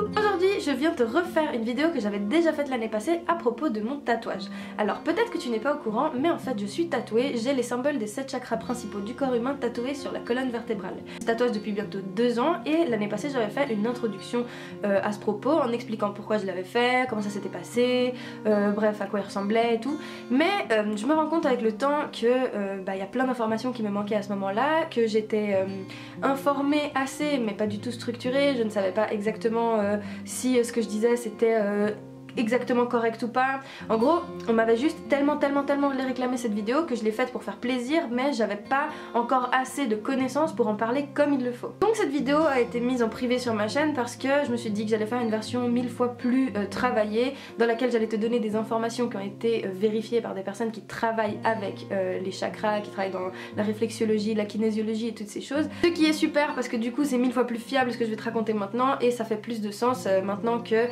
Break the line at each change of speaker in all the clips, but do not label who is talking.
Aujourd'hui je viens te refaire une vidéo que j'avais déjà faite l'année passée à propos de mon tatouage. Alors peut-être que tu n'es pas au courant, mais en fait je suis tatouée, j'ai les symboles des 7 chakras principaux du corps humain tatoués sur la colonne vertébrale. Je tatouage depuis bientôt 2 ans et l'année passée j'avais fait une introduction à ce propos en expliquant pourquoi je l'avais fait, comment ça s'était passé, bref à quoi il ressemblait et tout. Mais je me rends compte avec le temps que y a plein d'informations qui me manquaient à ce moment-là, que j'étais informée assez mais pas du tout structurée, je ne savais pas exactement si ce que je disais c'était exactement correct ou pas. En gros, on m'avait juste tellement réclamé cette vidéo que je l'ai faite pour faire plaisir, mais j'avais pas encore assez de connaissances pour en parler comme il le faut. Donc cette vidéo a été mise en privé sur ma chaîne parce que je me suis dit que j'allais faire une version 1000 fois plus travaillée, dans laquelle j'allais te donner des informations qui ont été vérifiées par des personnes qui travaillent avec les chakras, qui travaillent dans la réflexiologie, la kinésiologie et toutes ces choses. Ce qui est super parce que du coup c'est 1000 fois plus fiable ce que je vais te raconter maintenant et ça fait plus de sens maintenant que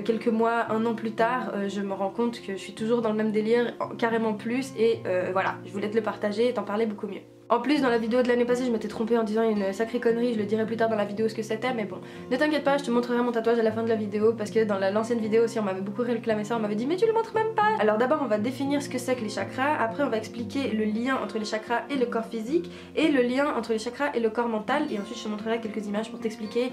quelques mois, un an plus tard, je me rends compte que je suis toujours dans le même délire, carrément plus, et voilà, je voulais te le partager et t'en parler beaucoup mieux. En plus, dans la vidéo de l'année passée, je m'étais trompée en disant une sacrée connerie, je le dirai plus tard dans la vidéo ce que c'était, mais bon, ne t'inquiète pas, je te montrerai mon tatouage à la fin de la vidéo, parce que dans l'ancienne vidéo aussi, on m'avait beaucoup réclamé ça, on m'avait dit mais tu le montres même pas. Alors d'abord, on va définir ce que c'est que les chakras, après on va expliquer le lien entre les chakras et le corps physique, et le lien entre les chakras et le corps mental, et ensuite je te montrerai quelques images pour t'expliquer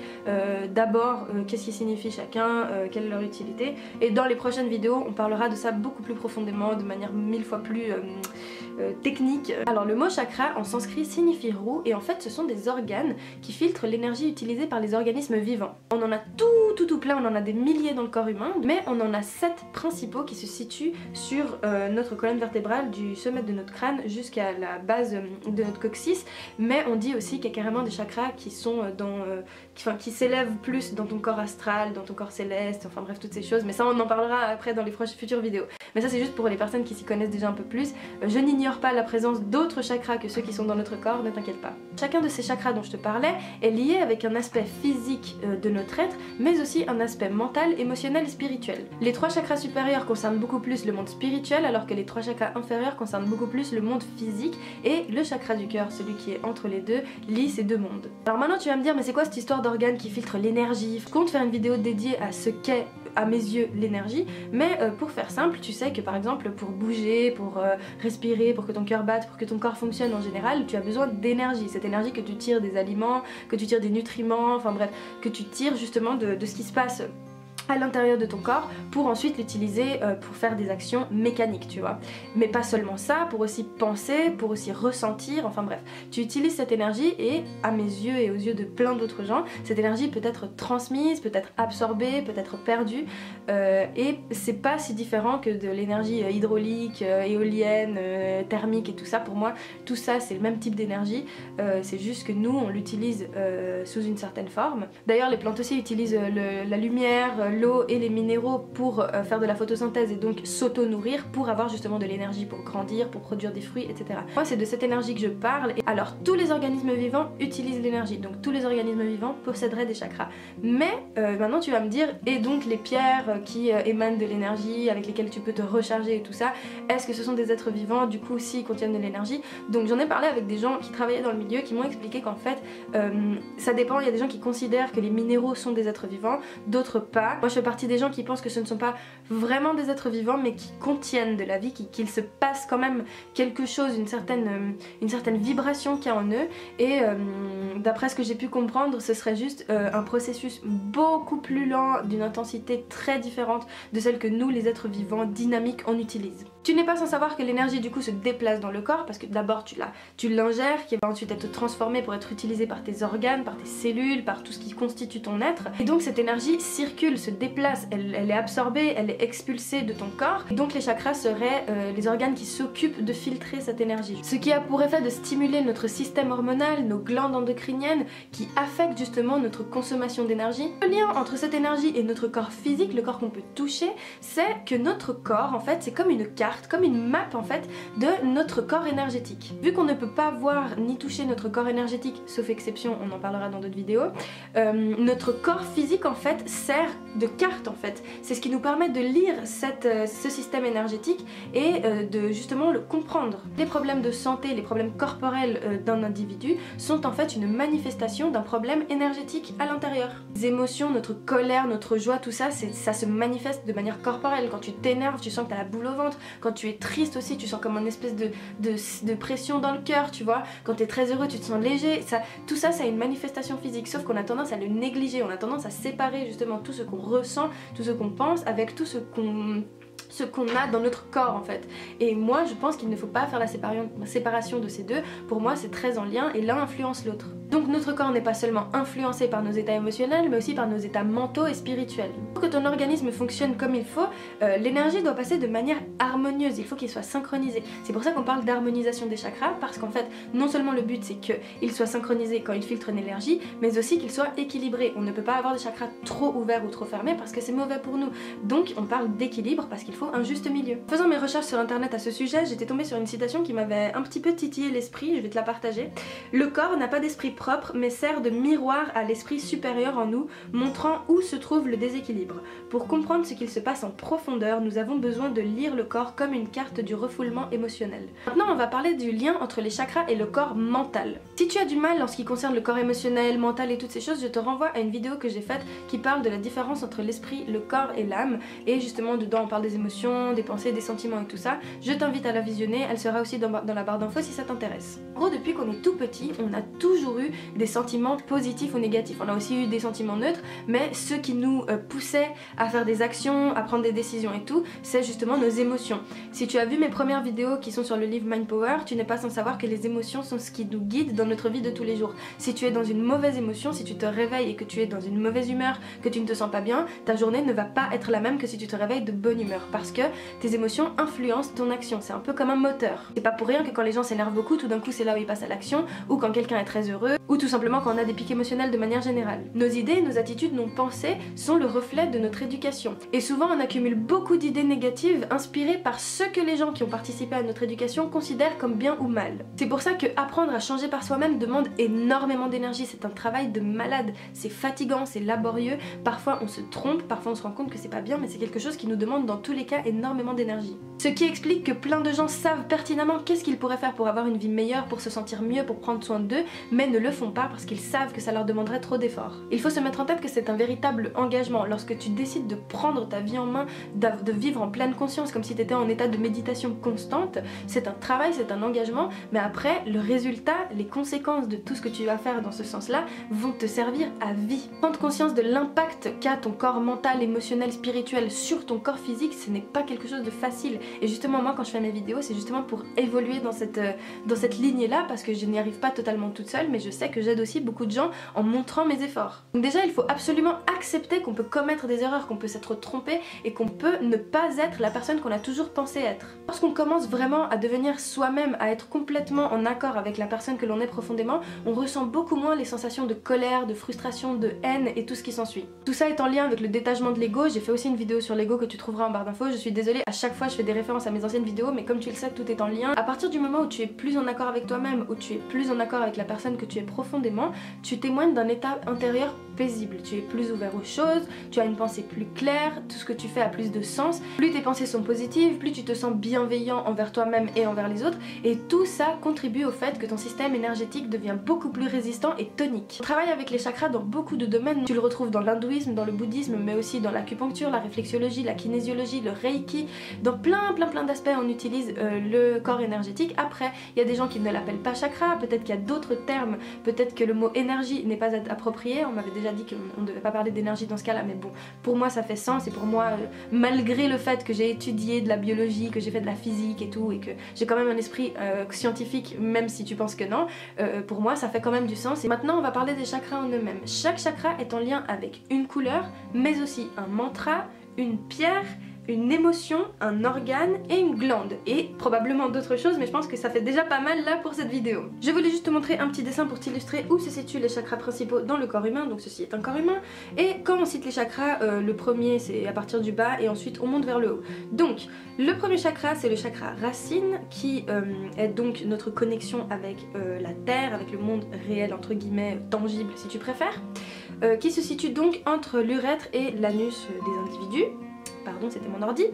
d'abord qu'est-ce qui signifie chacun, quelle est leur utilité, et dans les prochaines vidéos, on parlera de ça beaucoup plus profondément, de manière 1000 fois plus technique. Alors le mot chakra en sanskrit signifie roue et en fait ce sont des organes qui filtrent l'énergie utilisée par les organismes vivants. On en a tout plein, on en a des milliers dans le corps humain, mais on en a 7 principaux qui se situent sur notre colonne vertébrale du sommet de notre crâne jusqu'à la base de notre coccyx, mais on dit aussi qu'il y a carrément des chakras qui sont qui s'élèvent plus dans ton corps astral, dans ton corps céleste, enfin bref toutes ces choses, mais ça on en parlera après dans les futures vidéos. Mais ça c'est juste pour les personnes qui s'y connaissent déjà un peu plus. Je n'ignore pas la présence d'autres chakras que ceux qui sont dans notre corps, ne t'inquiète pas. Chacun de ces chakras dont je te parlais est lié avec un aspect physique de notre être, mais aussi un aspect mental, émotionnel et spirituel. Les 3 chakras supérieurs concernent beaucoup plus le monde spirituel, alors que les 3 chakras inférieurs concernent beaucoup plus le monde physique, et le chakra du cœur, celui qui est entre les deux, lie ces deux mondes. Alors maintenant tu vas me dire mais c'est quoi cette histoire d'organes qui filtrent l'énergie? Je compte faire une vidéo dédiée à ce qu'est à mes yeux l'énergie, mais pour faire simple, tu sais que par exemple pour bouger, pour respirer, pour que ton cœur batte, pour que ton corps fonctionne en général, tu as besoin d'énergie, cette énergie que tu tires des aliments, que tu tires des nutriments, enfin bref, que tu tires justement de ce qui se passe à l'intérieur de ton corps pour ensuite l'utiliser pour faire des actions mécaniques, tu vois. Mais pas seulement ça, pour aussi penser, pour aussi ressentir, enfin bref. Tu utilises cette énergie et à mes yeux et aux yeux de plein d'autres gens, cette énergie peut être transmise, peut être absorbée, peut être perdue et c'est pas si différent que de l'énergie hydraulique, éolienne, thermique et tout ça. Pour moi, tout ça c'est le même type d'énergie, c'est juste que nous on l'utilise sous une certaine forme. D'ailleurs les plantes aussi utilisent la lumière, l'eau et les minéraux pour faire de la photosynthèse et donc s'auto-nourrir pour avoir justement de l'énergie pour grandir, pour produire des fruits, etc. Moi c'est de cette énergie que je parle. Et alors tous les organismes vivants utilisent l'énergie, donc tous les organismes vivants posséderaient des chakras. Mais maintenant tu vas me dire, et donc les pierres qui émanent de l'énergie, avec lesquelles tu peux te recharger et tout ça, est-ce que ce sont des êtres vivants? Du coup s'ils contiennent de l'énergie. Donc j'en ai parlé avec des gens qui travaillaient dans le milieu qui m'ont expliqué qu'en fait ça dépend, il y a des gens qui considèrent que les minéraux sont des êtres vivants, d'autres pas. Moi je fais partie des gens qui pensent que ce ne sont pas vraiment des êtres vivants mais qui contiennent de la vie, qu'il se passe quand même quelque chose, une certaine vibration qu'il y a en eux et d'après ce que j'ai pu comprendre ce serait juste un processus beaucoup plus lent, d'une intensité très différente de celle que nous les êtres vivants dynamiques on utilise. Tu n'es pas sans savoir que l'énergie du coup se déplace dans le corps parce que d'abord tu l'ingères qui va ensuite être transformée pour être utilisée par tes organes, par tes cellules, par tout ce qui constitue ton être et donc cette énergie circule, se déplace, elle est absorbée, elle est expulsée de ton corps et donc les chakras seraient les organes qui s'occupent de filtrer cette énergie. Ce qui a pour effet de stimuler notre système hormonal, nos glandes endocriniennes qui affectent justement notre consommation d'énergie. Le lien entre cette énergie et notre corps physique, le corps qu'on peut toucher, c'est que notre corps en fait c'est comme une carte carte, comme une map en fait de notre corps énergétique. Vu qu'on ne peut pas voir ni toucher notre corps énergétique, sauf exception, on en parlera dans d'autres vidéos, notre corps physique en fait sert de carte en fait. C'est ce qui nous permet de lire ce système énergétique et de justement le comprendre. Les problèmes de santé, les problèmes corporels d'un individu sont en fait une manifestation d'un problème énergétique à l'intérieur. Les émotions, notre colère, notre joie, tout ça, ça se manifeste de manière corporelle. Quand tu t'énerves, tu sens que tu as la boule au ventre. Quand tu es triste aussi, tu sens comme une espèce de pression dans le cœur, tu vois. Quand tu es très heureux, tu te sens léger. Tout ça, ça a une manifestation physique, sauf qu'on a tendance à le négliger, on a tendance à séparer justement tout ce qu'on ressent, tout ce qu'on pense avec tout ce qu'on a dans notre corps en fait. Et moi je pense qu'il ne faut pas faire la séparation de ces deux. Pour moi c'est très en lien et l'un influence l'autre. Donc notre corps n'est pas seulement influencé par nos états émotionnels mais aussi par nos états mentaux et spirituels. Pour que ton organisme fonctionne comme il faut, l'énergie doit passer de manière harmonieuse, il faut qu'il soit synchronisé. C'est pour ça qu'on parle d'harmonisation des chakras, parce qu'en fait non seulement le but c'est qu'il soit synchronisé quand il filtre une énergie, mais aussi qu'il soit équilibré. On ne peut pas avoir des chakras trop ouverts ou trop fermés parce que c'est mauvais pour nous. Donc on parle d'équilibre parce qu'il faut un juste milieu. En faisant mes recherches sur internet à ce sujet, j'étais tombée sur une citation qui m'avait un petit peu titillé l'esprit, je vais te la partager. Le corps n'a pas d'esprit propre mais sert de miroir à l'esprit supérieur en nous, montrant où se trouve le déséquilibre. Pour comprendre ce qu'il se passe en profondeur, nous avons besoin de lire le corps comme une carte du refoulement émotionnel. Maintenant on va parler du lien entre les chakras et le corps mental. Si tu as du mal en ce qui concerne le corps émotionnel, mental et toutes ces choses, je te renvoie à une vidéo que j'ai faite qui parle de la différence entre l'esprit, le corps et l'âme, et justement dedans on parle des émotions, des pensées, des sentiments et tout ça. Je t'invite à la visionner, elle sera aussi dans la barre d'infos si ça t'intéresse. En gros, depuis qu'on est tout petit, on a toujours eu des sentiments positifs ou négatifs. On a aussi eu des sentiments neutres, mais ce qui nous poussait à faire des actions, à prendre des décisions et tout, c'est justement nos émotions. Si tu as vu mes premières vidéos qui sont sur le livre Mind Power, tu n'es pas sans savoir que les émotions sont ce qui nous guide dans notre vie de tous les jours. Si tu es dans une mauvaise émotion, si tu te réveilles et que tu es dans une mauvaise humeur, que tu ne te sens pas bien, ta journée ne va pas être la même que si tu te réveilles de bonne humeur, parce que tes émotions influencent ton action. C'est un peu comme un moteur. C'est pas pour rien que quand les gens s'énervent beaucoup, tout d'un coup c'est là où ils passent à l'action, ou quand quelqu'un est très heureux, ou tout simplement quand on a des pics émotionnels de manière générale. Nos idées, nos attitudes, nos pensées sont le reflet de notre éducation. Et souvent on accumule beaucoup d'idées négatives inspirées par ce que les gens qui ont participé à notre éducation considèrent comme bien ou mal. C'est pour ça que apprendre à changer par soi-même demande énormément d'énergie. C'est un travail de malade. C'est fatigant, c'est laborieux. Parfois on se trompe, parfois on se rend compte que c'est pas bien, mais c'est quelque chose qui nous demande dans tous les cas énormément d'énergie. Ce qui explique que plein de gens savent pertinemment qu'est-ce qu'ils pourraient faire pour avoir une vie meilleure, pour se sentir mieux, pour prendre soin d'eux, mais ne le font pas parce qu'ils savent que ça leur demanderait trop d'efforts. Il faut se mettre en tête que c'est un véritable engagement. Lorsque tu décides de prendre ta vie en main, de vivre en pleine conscience comme si tu étais en état de méditation constante, c'est un travail, c'est un engagement, mais après le résultat, les conséquences de tout ce que tu vas faire dans ce sens-là vont te servir à vie. Prendre conscience de l'impact qu'a ton corps mental, émotionnel, spirituel sur ton corps physique, ce n'est pas quelque chose de facile. Et justement moi quand je fais mes vidéos, c'est justement pour évoluer dans cette lignée-là, parce que je n'y arrive pas totalement toute seule, mais je sais que j'aide aussi beaucoup de gens en montrant mes efforts. Donc déjà il faut absolument accepter qu'on peut commettre des erreurs, qu'on peut s'être trompé et qu'on peut ne pas être la personne qu'on a toujours pensé être. Lorsqu'on commence vraiment à devenir soi-même, à être complètement en accord avec la personne que l'on est profondément, on ressent beaucoup moins les sensations de colère, de frustration, de haine et tout ce qui s'ensuit. Tout ça est en lien avec le détachement de l'ego. J'ai fait aussi une vidéo sur l'ego que tu trouveras en barre d'infos. Je suis désolée, à chaque fois je fais des références à mes anciennes vidéos, mais comme tu le sais, tout est en lien. À partir du moment où tu es plus en accord avec toi-même, où tu es plus en accord avec la personne que tu es profondément, tu témoignes d'un état intérieur paisible. Tu es plus ouvert aux choses, tu as une pensée plus claire, tout ce que tu fais a plus de sens, plus tes pensées sont positives, plus tu te sens bienveillant envers toi-même et envers les autres, et tout ça contribue au fait que ton système énergétique devient beaucoup plus résistant et tonique. On travaille avec les chakras dans beaucoup de domaines. Tu le retrouves dans l'hindouisme, dans le bouddhisme, mais aussi dans l'acupuncture, la réflexologie, la kinésiologie, le reiki. Dans plein d'aspects on utilise le corps énergétique. Après, il y a des gens qui ne l'appellent pas chakra, peut-être qu'il y a d'autres termes, peut-être que le mot énergie n'est pas approprié. On m'avait déjà dit qu'on ne devait pas parler d'énergie dans ce cas-là, mais bon, pour moi ça fait sens, et pour moi, malgré le fait que j'ai étudié de la biologie, que j'ai fait de la physique et tout, et que j'ai quand même un esprit scientifique, même si tu penses que non, pour moi ça fait quand même du sens. Et maintenant on va parler des chakras en eux-mêmes. Chaque chakra est en lien avec une couleur, mais aussi un mantra, une pierre, une émotion, un organe et une glande. Et probablement d'autres choses, mais je pense que ça fait déjà pas mal là pour cette vidéo. Je voulais juste te montrer un petit dessin pour t'illustrer où se situent les chakras principaux dans le corps humain, donc ceci est un corps humain. Et quand on cite les chakras, le premier c'est à partir du bas et ensuite on monte vers le haut. Donc le premier chakra c'est le chakra racine qui est donc notre connexion avec la terre, avec le monde réel entre guillemets, tangible si tu préfères, qui se situe donc entre l'urètre et l'anus des individus. Pardon, c'était mon ordi.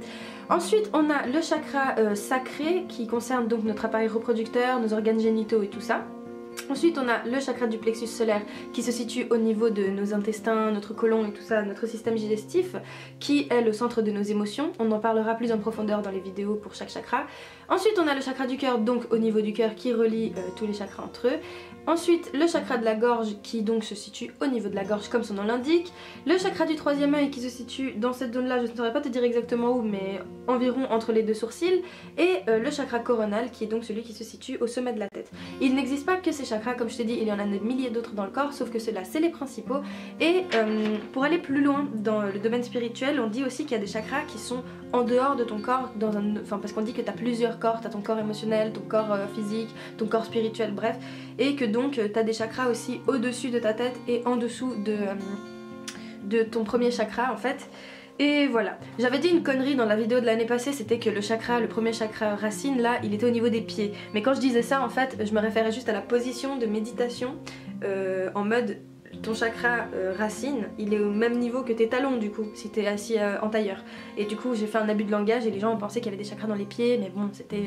Ensuite, on a le chakra sacré qui concerne donc notre appareil reproducteur, nos organes génitaux et tout ça. Ensuite, on a le chakra du plexus solaire qui se situe au niveau de nos intestins, notre côlon et tout ça, notre système digestif, qui est le centre de nos émotions. On en parlera plus en profondeur dans les vidéos pour chaque chakra. Ensuite, on a le chakra du cœur, donc au niveau du cœur, qui relie tous les chakras entre eux. Ensuite, le chakra de la gorge qui donc se situe au niveau de la gorge comme son nom l'indique. Le chakra du troisième œil qui se situe dans cette zone là, je ne saurais pas te dire exactement où, mais environ entre les deux sourcils. Et le chakra coronal qui est donc celui qui se situe au sommet de la tête. Il n'existe pas que ces chakras, comme je t'ai dit, il y en a des milliers d'autres dans le corps, sauf que ceux-là c'est les principaux. Et pour aller plus loin dans le domaine spirituel, on dit aussi qu'il y a des chakras qui sont en dehors de ton corps, parce qu'on dit que tu as plusieurs corps, tu as ton corps émotionnel, ton corps physique, ton corps spirituel, bref, et que donc tu as des chakras aussi au-dessus de ta tête et en dessous de ton premier chakra en fait. Et voilà, j'avais dit une connerie dans la vidéo de l'année passée, c'était que le premier chakra racine là, il était au niveau des pieds. Mais quand je disais ça en fait, je me référais juste à la position de méditation en mode ton chakra racine, il est au même niveau que tes talons du coup, si t'es assis en tailleur. Et du coup j'ai fait un abus de langage et les gens ont pensé qu'il y avait des chakras dans les pieds, mais bon c'était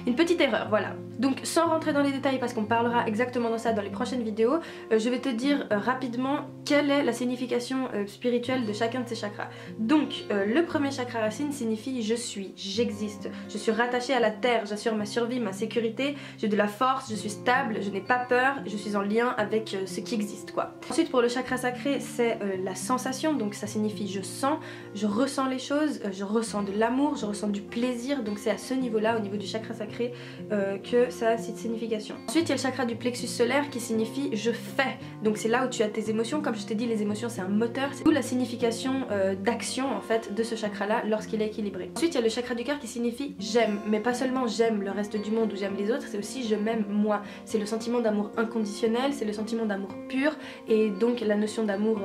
une petite erreur, voilà. Donc sans rentrer dans les détails parce qu'on parlera exactement de ça dans les prochaines vidéos, je vais te dire rapidement quelle est la signification spirituelle de chacun de ces chakras. Donc le premier chakra racine signifie je suis, j'existe, je suis rattachée à la terre, j'assure ma survie, ma sécurité, j'ai de la force, je suis stable, je n'ai pas peur, je suis en lien avec ce qui existe quoi. Ensuite pour le chakra sacré c'est la sensation, donc ça signifie je sens, je ressens les choses, je ressens de l'amour, je ressens du plaisir, donc c'est à ce niveau là, au niveau du chakra sacré que ça a cette signification. Ensuite il y a le chakra du plexus solaire qui signifie je fais, donc c'est là où tu as tes émotions, comme je t'ai dit les émotions c'est un moteur, c'est d'où la signification d'action en fait de ce chakra là lorsqu'il est équilibré. Ensuite il y a le chakra du cœur qui signifie j'aime, mais pas seulement j'aime le reste du monde ou j'aime les autres, c'est aussi je m'aime moi, c'est le sentiment d'amour inconditionnel, c'est le sentiment d'amour pur et donc la notion d'amour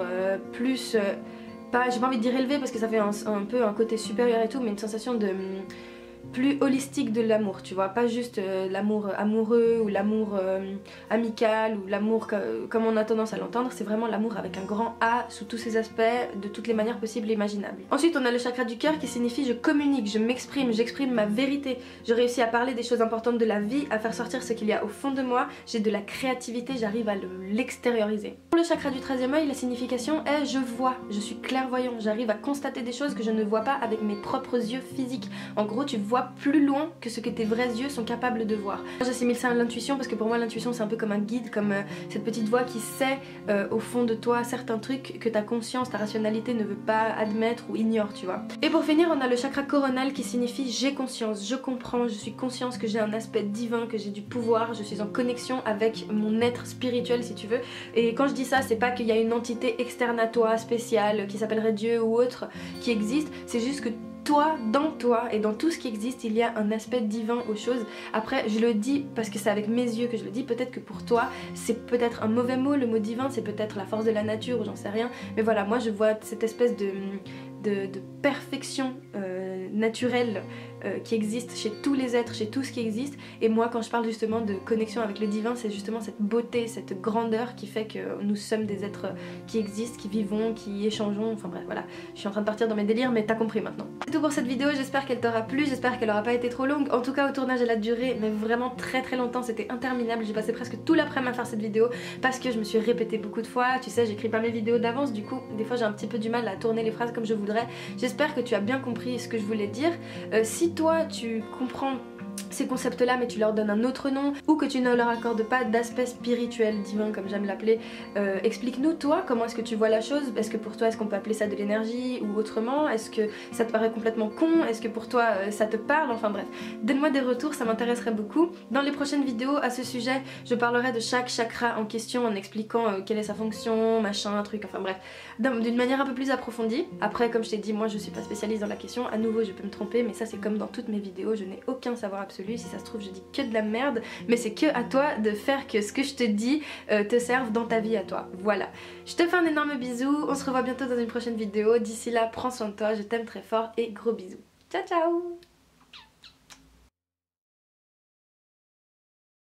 plus, j'ai pas envie de dire élevé parce que ça fait un peu un côté supérieur et tout, mais une sensation de plus holistique de l'amour, tu vois, pas juste l'amour amoureux ou l'amour amical ou l'amour comme on a tendance à l'entendre, c'est vraiment l'amour avec un grand A sous tous ses aspects, de toutes les manières possibles et imaginables. Ensuite on a le chakra du cœur qui signifie je communique, je m'exprime, j'exprime ma vérité, je réussis à parler des choses importantes de la vie, à faire sortir ce qu'il y a au fond de moi, j'ai de la créativité, j'arrive à l'extérioriser. Pour le chakra du 13e œil, la signification est je vois, je suis clairvoyant, j'arrive à constater des choses que je ne vois pas avec mes propres yeux physiques. En gros tu vois plus loin que ce que tes vrais yeux sont capables de voir. J'assimile ça à l'intuition parce que pour moi l'intuition c'est un peu comme un guide, comme cette petite voix qui sait au fond de toi certains trucs que ta conscience, ta rationalité ne veut pas admettre ou ignore, tu vois. Et pour finir on a le chakra coronal qui signifie j'ai conscience, je comprends, je suis conscience que j'ai un aspect divin, que j'ai du pouvoir, je suis en connexion avec mon être spirituel si tu veux. Et quand je dis ça c'est pas qu'il y a une entité externe à toi, spéciale, qui s'appellerait Dieu ou autre, qui existe, c'est juste que toi, dans toi et dans tout ce qui existe, il y a un aspect divin aux choses. Après, je le dis parce que c'est avec mes yeux que je le dis, peut-être que pour toi, c'est peut-être un mauvais mot, le mot divin, c'est peut-être la force de la nature ou j'en sais rien. Mais voilà, moi je vois cette espèce de perfection naturelle qui existe chez tous les êtres, chez tout ce qui existe. Et moi quand je parle justement de connexion avec le divin, c'est justement cette beauté, cette grandeur qui fait que nous sommes des êtres qui existent, qui vivons, qui échangeons, enfin bref voilà, je suis en train de partir dans mes délires mais t'as compris maintenant. C'est tout pour cette vidéo, j'espère qu'elle t'aura plu, j'espère qu'elle aura pas été trop longue. En tout cas au tournage elle a duré mais vraiment très longtemps, c'était interminable, j'ai passé presque tout l'après-midi à faire cette vidéo parce que je me suis répétée beaucoup de fois, tu sais j'écris pas mes vidéos d'avance, du coup des fois j'ai un petit peu du mal à tourner les phrases comme je voudrais. J'espère que tu as bien compris ce que je voulais dire. Si toi tu comprends ces concepts-là mais tu leur donnes un autre nom, ou que tu ne leur accordes pas d'aspect spirituel, divin comme j'aime l'appeler. Explique-nous toi comment est-ce que tu vois la chose. Est-ce que pour toi est-ce qu'on peut appeler ça de l'énergie ou autrement? Est-ce que ça te paraît complètement con? Est-ce que pour toi ça te parle? Enfin bref, donne-moi des retours, ça m'intéresserait beaucoup. Dans les prochaines vidéos à ce sujet, je parlerai de chaque chakra en question en expliquant quelle est sa fonction, machin, truc, enfin bref, d'une manière un peu plus approfondie. Après, comme je t'ai dit, moi je suis pas spécialiste dans la question, à nouveau je peux me tromper, mais ça c'est comme dans toutes mes vidéos, je n'ai aucun savoir absolu. Si ça se trouve je dis que de la merde, mais c'est que à toi de faire que ce que je te dis te serve dans ta vie à toi. Voilà, je te fais un énorme bisou, on se revoit bientôt dans une prochaine vidéo. D'ici là, prends soin de toi, je t'aime très fort et gros bisous. Ciao ciao.